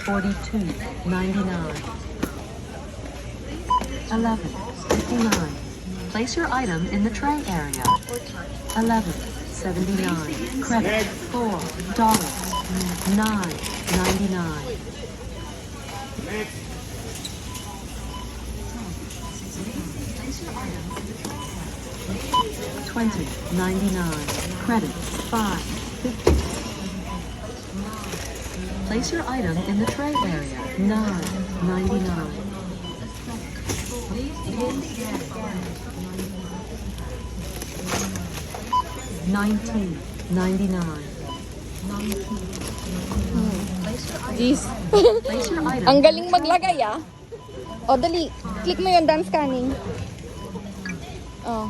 $42.99. $11.59. Place your item in the tray area. $11.79. Credit $4.9.99. $20.99. Credit $5.50. Place your item in the tray area. $9.99. $19.99. Jeez. Place your item. Ang galing maglagay ah. O, dali. Click mo yung dance scanning. Oh.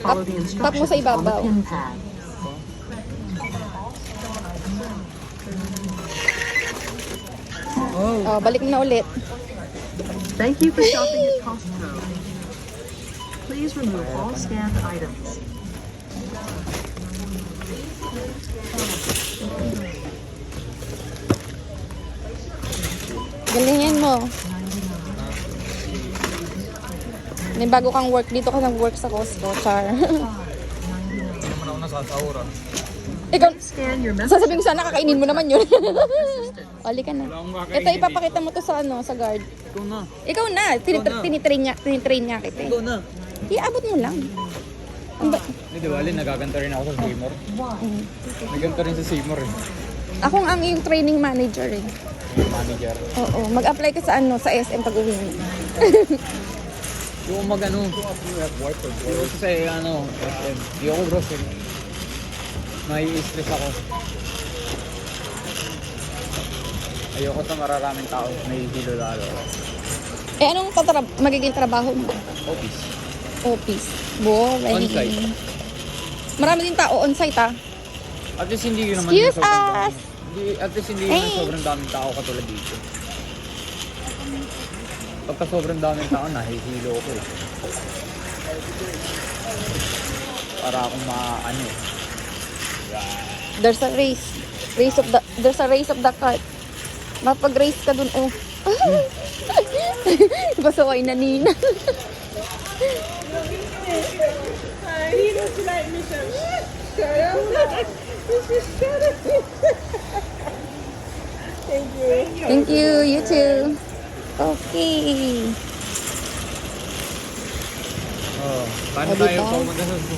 Follow the Tap mo sa instructions on the ibabaw. pin pad. Oh, balik mo na ulit. Thank you for shopping at Costco. Please remove all scanned items. Galingan mo. May bago kang work dito ka nag-work sa Costco, Char. Hindi naman ako nasasahura. Ikaw, Scan your message. sasabihin ko sana kakainin mo naman yun. Oli ka na. Wala akong kakainin Ito, ipapakita mo to sa ano, sa guard. Ikaw na. Ikaw na. Tinitrain niya kita. Ikaw na. Iabot mo lang. Ang ba- Hindi, di ba, Alin, nagaganta rin ako sa Seymour. Nagaganta rin sa Seymour eh. Ako ang yung training manager eh. Yung manager. Oo, mag-apply ka sa ano, sa SM pag-uwi mo. Yung mag-ano. Yung kasi ano, SM. Di ako bro, stress ako. Ayoko sa mararaming tao, may hilo lalo. Eh, anong magiging trabaho mo? Office. Office. Bo, On-site. Marami din tao on-site ah. At least hindi yun naman Excuse sobrang us! dami. At least hindi yun Hey! sobrang daming tao katulad dito. Pagka sobrang daming tao, nahihilo ko eh. Para akong maano eh. There's a race. There's a race of the cart. Mapag-race ka dun, oh. Pasaway na Nina. He looks like Mr. Shut up. Shut up. Thank you. Thank you, you too. Okay. Oh, paano O, tayo diba? pumunta sa